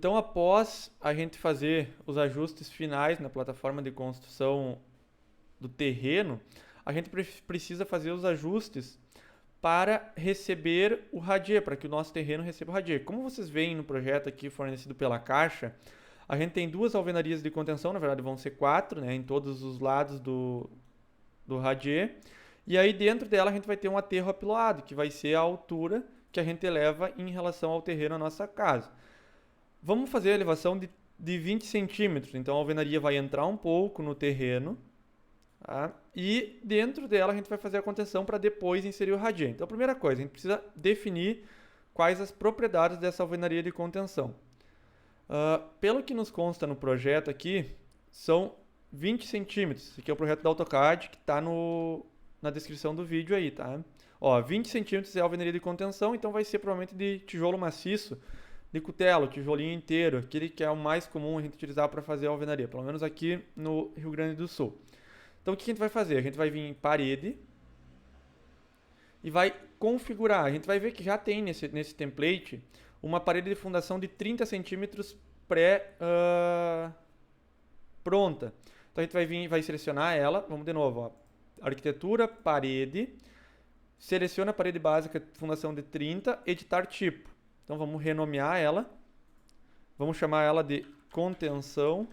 Então, após a gente fazer os ajustes finais na plataforma de construção do terreno, a gente precisa fazer os ajustes para receber o radier, para que o nosso terreno receba o radier. Como vocês veem no projeto aqui fornecido pela Caixa, a gente tem duas alvenarias de contenção, na verdade vão ser 4, né, em todos os lados do radier. E aí dentro dela a gente vai ter um aterro apiloado, que vai ser a altura que a gente eleva em relação ao terreno da nossa casa. Vamos fazer a elevação de 20 centímetros, então a alvenaria vai entrar um pouco no terreno, tá? E dentro dela a gente vai fazer a contenção para depois inserir o radier. Então a primeira coisa, a gente precisa definir quais as propriedades dessa alvenaria de contenção. Pelo que nos consta no projeto aqui, são 20 centímetros. Esse aqui é o projeto da AutoCAD que está na descrição do vídeo aí, tá? Ó, 20 centímetros é a alvenaria de contenção, então vai ser provavelmente de tijolo maciço, de cutelo, tijolinho inteiro, aquele que é o mais comum a gente utilizar para fazer a alvenaria, pelo menos aqui no Rio Grande do Sul. Então o que a gente vai fazer? A gente vai vir em parede e vai configurar. A gente vai ver que já tem nesse template uma parede de fundação de 30 centímetros pronta. Então a gente vai selecionar ela. Vamos de novo, ó. Arquitetura, parede. Seleciona a parede básica, fundação de 30, editar tipo. Então vamos renomear ela. Vamos chamar ela de contenção.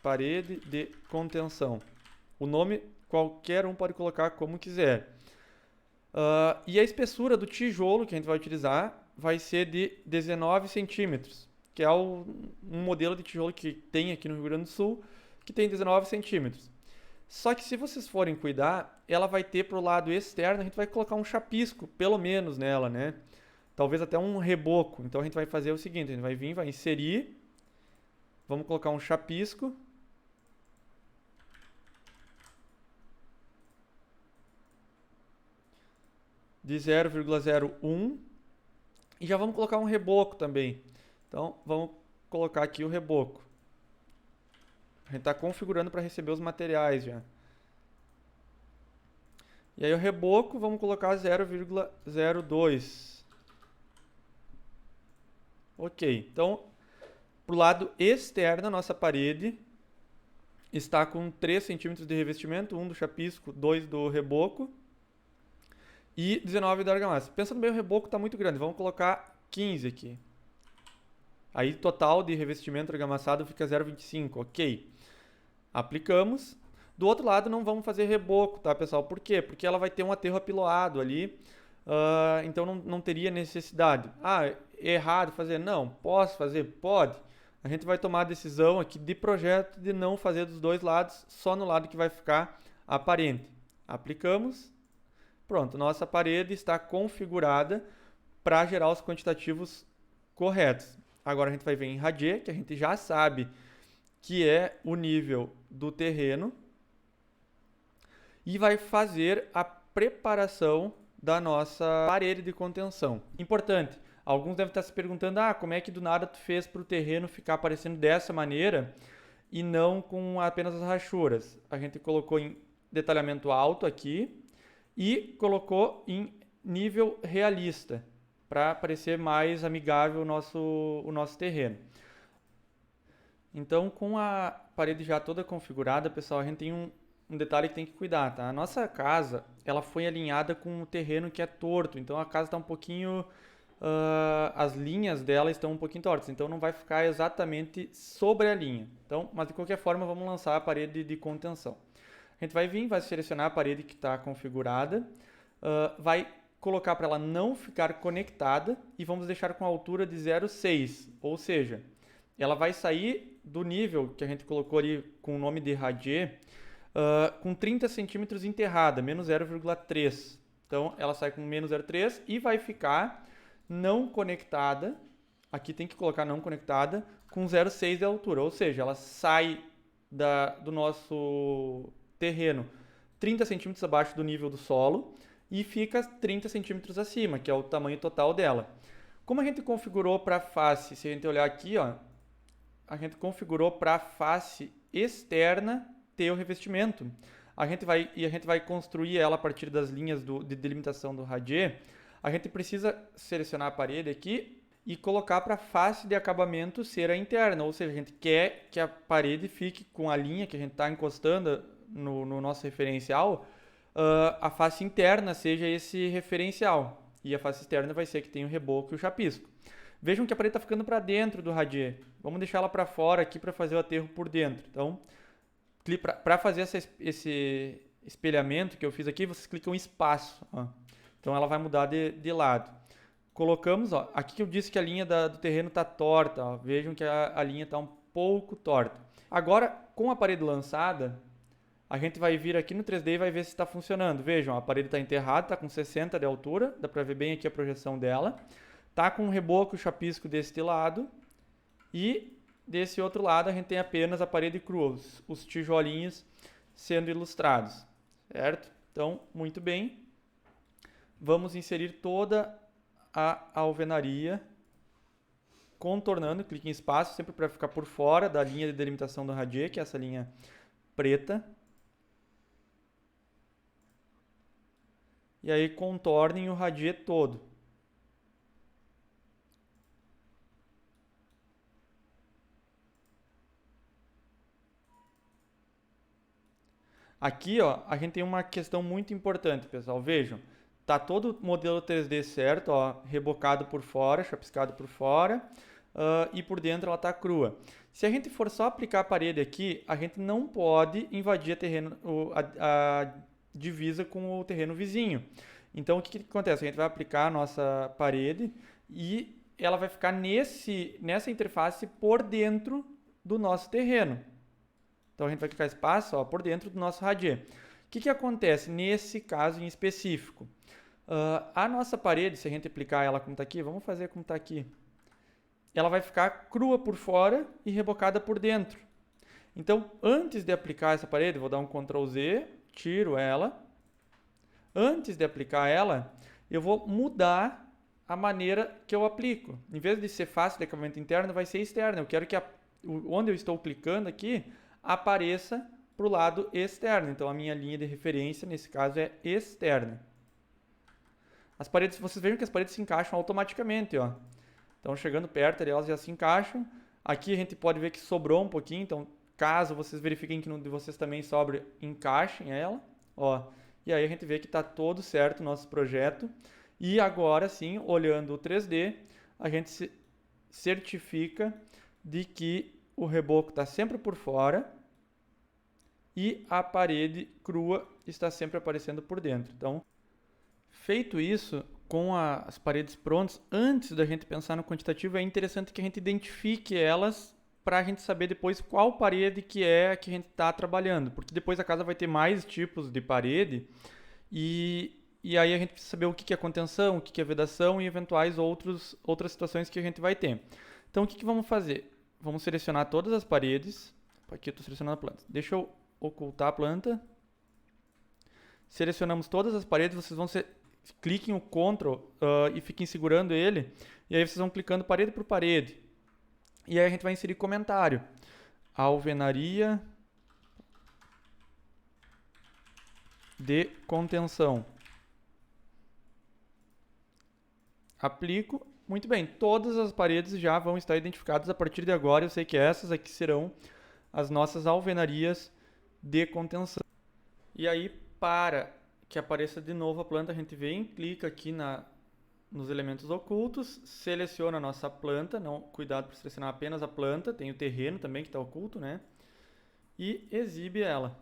Parede de contenção. O nome qualquer um pode colocar como quiser. E a espessura do tijolo que a gente vai utilizar vai ser de 19 centímetros, que é um modelo de tijolo que tem aqui no Rio Grande do Sul, que tem 19 centímetros. Só que se vocês forem cuidar, ela vai ter para o lado externo, a gente vai colocar um chapisco, pelo menos nela, né? Talvez até um reboco. Então a gente vai fazer o seguinte, a gente vai vir, vai inserir, vamos colocar um chapisco. De 0,01 e já vamos colocar um reboco também. Então vamos colocar aqui o reboco. A gente está configurando para receber os materiais já. E aí o reboco vamos colocar 0,02. Ok, então para o lado externo a nossa parede está com 3 centímetros de revestimento, 1 do chapisco, 2 do reboco. E 19 da argamassa. Pensando bem, o reboco está muito grande. Vamos colocar 15 aqui. Aí, total de revestimento argamassado fica 0,25. Ok. Aplicamos. Do outro lado, não vamos fazer reboco, tá, pessoal? Por quê? Porque ela vai ter um aterro apiloado ali. Então, não teria necessidade. Errado fazer? Não. Posso fazer? Pode. A gente vai tomar a decisão aqui de projeto de não fazer dos dois lados, só no lado que vai ficar aparente. Aplicamos. Pronto, nossa parede está configurada para gerar os quantitativos corretos. Agora a gente vai ver em radier, que a gente já sabe que é o nível do terreno, e vai fazer a preparação da nossa parede de contenção. Importante, alguns devem estar se perguntando, como é que do nada tu fez para o terreno ficar aparecendo dessa maneira e não com apenas as rachuras? A gente colocou em detalhamento alto aqui, e colocou em nível realista, para parecer mais amigável o nosso terreno. Então, com a parede já toda configurada, pessoal, a gente tem um detalhe que tem que cuidar, tá? A nossa casa, ela foi alinhada com o terreno que é torto, então a casa está um pouquinho... as linhas dela estão um pouquinho tortas, então não vai ficar exatamente sobre a linha. Então, mas de qualquer forma, vamos lançar a parede de contenção. A gente vai vir, vai selecionar a parede que está configurada, vai colocar para ela não ficar conectada e vamos deixar com a altura de 0,6, ou seja, ela vai sair do nível que a gente colocou ali com o nome de radier, com 30 centímetros enterrada, menos 0,3. Então ela sai com menos 0,3 e vai ficar não conectada, aqui tem que colocar não conectada, com 0,6 de altura, ou seja, ela sai do nosso terreno 30 centímetros abaixo do nível do solo e fica 30 centímetros acima, que é o tamanho total dela. Como a gente configurou para a face, se a gente olhar aqui, ó, a gente configurou para a face externa ter o revestimento. A gente vai construir ela a partir das linhas de delimitação do radier. A gente precisa selecionar a parede aqui e colocar para a face de acabamento ser a interna, ou seja, a gente quer que a parede fique com a linha que a gente está encostando no nosso referencial, a face interna seja esse referencial e a face externa vai ser a que tem o reboco e o chapisco. Vejam que a parede está ficando para dentro do radier. Vamos deixar ela para fora aqui para fazer o aterro por dentro. Então, para fazer esse espelhamento que eu fiz aqui, vocês clicam em espaço. Ó. Então, ela vai mudar de lado. Colocamos, ó, aqui que eu disse que a linha do terreno está torta. Ó. Vejam que a linha está um pouco torta. Agora, com a parede lançada, a gente vai vir aqui no 3D e vai ver se está funcionando. Vejam, a parede está enterrada, está com 60 de altura. Dá para ver bem aqui a projeção dela. Tá com um reboco e chapisco deste lado e desse outro lado a gente tem apenas a parede crua, os tijolinhos sendo ilustrados, certo? Então, muito bem. Vamos inserir toda a alvenaria contornando, clique em espaço, sempre para ficar por fora da linha de delimitação do radier, que é essa linha preta. E aí contornem o radier todo. Aqui, ó, a gente tem uma questão muito importante, pessoal. Vejam, tá todo o modelo 3D certo, ó, rebocado por fora, chapiscado por fora, e por dentro ela tá crua. Se a gente for só aplicar a parede aqui, a gente não pode invadir a divisa com o terreno vizinho. Então, o que acontece? A gente vai aplicar a nossa parede e ela vai ficar nessa interface por dentro do nosso terreno. Então, a gente vai clicar espaço ó, por dentro do nosso radier. O que acontece nesse caso em específico? A nossa parede, se a gente aplicar ela como está aqui, vamos fazer como está aqui. Ela vai ficar crua por fora e rebocada por dentro. Então, antes de aplicar essa parede, vou dar um Ctrl Z, tiro ela. Antes de aplicar ela, eu vou mudar a maneira que eu aplico. Em vez de ser face de acabamento interno, vai ser externo. Eu quero que onde eu estou clicando aqui, apareça para o lado externo. Então, a minha linha de referência, nesse caso, é externa. As paredes, vocês vejam que as paredes se encaixam automaticamente. Ó. Então, chegando perto, elas já se encaixam. Aqui a gente pode ver que sobrou um pouquinho. Então, caso vocês verifiquem que no de vocês também sobre, encaixem ela. Ó. E aí a gente vê que está todo certo o nosso projeto. E agora sim, olhando o 3D, a gente se certifica de que o reboco está sempre por fora e a parede crua está sempre aparecendo por dentro. Então, feito isso, com as paredes prontas, antes da gente pensar no quantitativo, é interessante que a gente identifique elas para a gente saber depois qual parede que é que a gente está trabalhando, porque depois a casa vai ter mais tipos de parede e aí a gente precisa saber o que é contenção, o que é vedação e eventuais outras situações que a gente vai ter. Então, o que vamos fazer? Vamos selecionar todas as paredes. Aqui eu estou selecionando a planta. Deixa eu ocultar a planta. Selecionamos todas as paredes. Vocês vão cliquem o Ctrl e fiquem segurando ele. E aí vocês vão clicando parede por parede. E aí a gente vai inserir comentário. Alvenaria de contenção. Aplico. Muito bem, todas as paredes já vão estar identificadas a partir de agora. Eu sei que essas aqui serão as nossas alvenarias de contenção. E aí, para que apareça de novo a planta, a gente vem, clica aqui nos elementos ocultos, seleciona a nossa planta, cuidado para selecionar apenas a planta, tem o terreno também que está oculto, né? E exibe ela.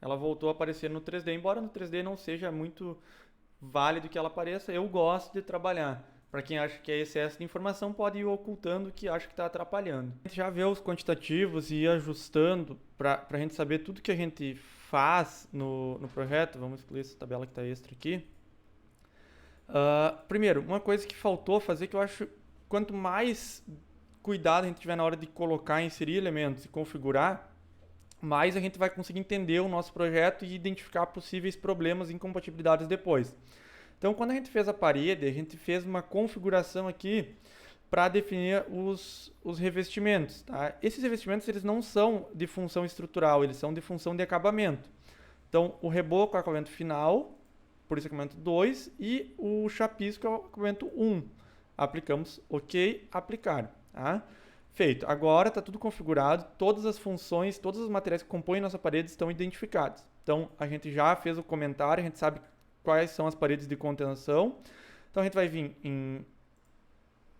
Ela voltou a aparecer no 3D, embora no 3D não seja muito válido que ela apareça, eu gosto de trabalhar. Para quem acha que é excesso de informação, pode ir ocultando o que acha que está atrapalhando. A gente já vê os quantitativos e ir ajustando para a gente saber tudo que a gente faz no projeto. Vamos excluir essa tabela que está extra aqui. Primeiro, uma coisa que faltou fazer, que eu acho quanto mais cuidado a gente tiver na hora de colocar, inserir elementos e configurar, mais a gente vai conseguir entender o nosso projeto e identificar possíveis problemas e incompatibilidades depois. Então, quando a gente fez a parede, a gente fez uma configuração aqui para definir os revestimentos. Tá? Esses revestimentos eles não são de função estrutural, eles são de função de acabamento. Então, o reboco é o acabamento final por isso acabamento 2, e o chapisco é o acabamento 1. Aplicamos OK, aplicar. Tá? Feito. Agora está tudo configurado, todas as funções, todos os materiais que compõem nossa parede estão identificados. Então, a gente já fez o comentário, a gente sabe quais são as paredes de contenção. Então, a gente vai vir em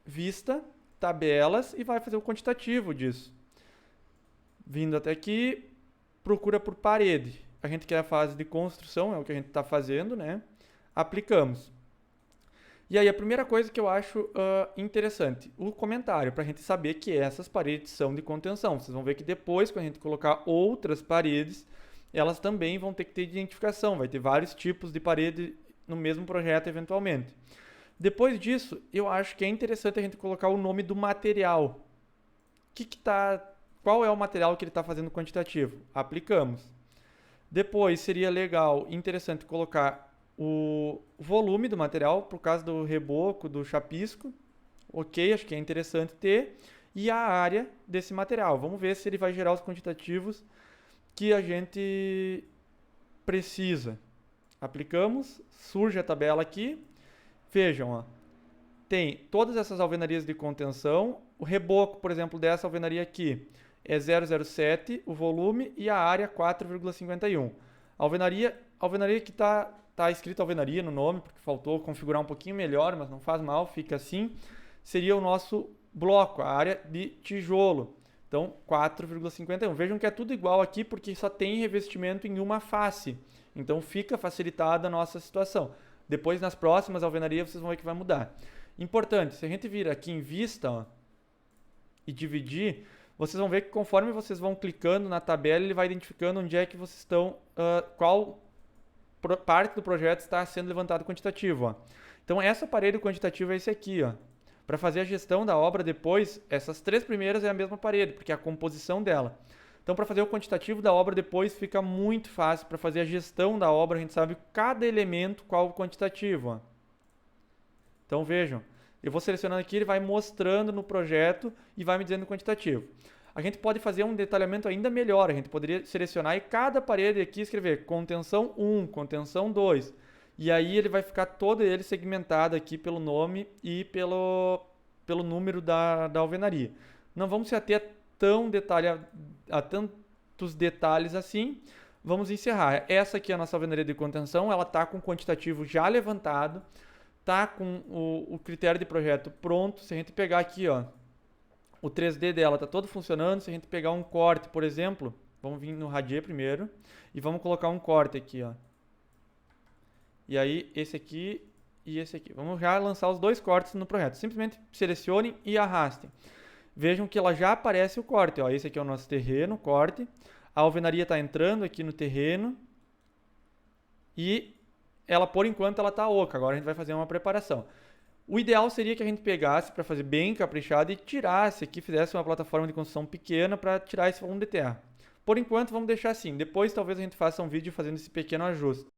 Vista, Tabelas e vai fazer o quantitativo disso. Vindo até aqui, procura por parede. A gente quer a fase de construção, é o que a gente está fazendo, né? Aplicamos. E aí, a primeira coisa que eu acho interessante, o comentário, para a gente saber que essas paredes são de contenção. Vocês vão ver que depois, quando a gente colocar outras paredes, elas também vão ter que ter identificação. Vai ter vários tipos de parede no mesmo projeto, eventualmente. Depois disso, eu acho que é interessante a gente colocar o nome do material. Qual é o material que ele está fazendo quantitativo? Aplicamos. Depois, seria legal, interessante colocar o volume do material, por causa do reboco, do chapisco. Ok, acho que é interessante ter. E a área desse material. Vamos ver se ele vai gerar os quantitativos que a gente precisa. Aplicamos, surge a tabela aqui. Vejam, ó, tem todas essas alvenarias de contenção. O reboco, por exemplo, dessa alvenaria aqui é 0,07, o volume, e a área 4,51. A alvenaria que está escrito alvenaria no nome, porque faltou configurar um pouquinho melhor, mas não faz mal, fica assim, seria o nosso bloco, a área de tijolo. Então, 4,51. Vejam que é tudo igual aqui, porque só tem revestimento em uma face. Então, fica facilitada a nossa situação. Depois, nas próximas alvenarias, vocês vão ver que vai mudar. Importante, se a gente vir aqui em vista, ó, e dividir, vocês vão ver que conforme vocês vão clicando na tabela, ele vai identificando onde é que vocês estão, qual parte do projeto está sendo levantado quantitativo. Ó. Então, essa parede quantitativa é esse aqui. Para fazer a gestão da obra depois, essas 3 primeiras é a mesma parede, porque é a composição dela. Então, para fazer o quantitativo da obra depois, fica muito fácil. Para fazer a gestão da obra, a gente sabe cada elemento qual o quantitativo. Ó. Então, vejam. Eu vou selecionando aqui, ele vai mostrando no projeto e vai me dizendo o quantitativo. A gente pode fazer um detalhamento ainda melhor. A gente poderia selecionar e cada parede aqui escrever contenção 1, contenção 2. E aí ele vai ficar todo ele segmentado aqui pelo nome e pelo número da alvenaria. Não vamos se ater a tantos detalhes assim. Vamos encerrar. Essa aqui é a nossa alvenaria de contenção. Ela está com o quantitativo já levantado. Está com o critério de projeto pronto. Se a gente pegar aqui, ó, o 3D dela está todo funcionando. Se a gente pegar um corte, por exemplo, vamos vir no Radier primeiro e vamos colocar um corte aqui, ó. E aí, esse aqui e esse aqui. Vamos já lançar os 2 cortes no projeto. Simplesmente selecionem e arrastem. Vejam que ela já aparece o corte. Ó. Esse aqui é o nosso terreno, corte. A alvenaria está entrando aqui no terreno. E ela, por enquanto, ela está oca. Agora a gente vai fazer uma preparação. O ideal seria que a gente pegasse, para fazer bem caprichado, e tirasse aqui, fizesse uma plataforma de construção pequena para tirar esse volume de terra. Por enquanto, vamos deixar assim. Depois, talvez a gente faça um vídeo fazendo esse pequeno ajuste.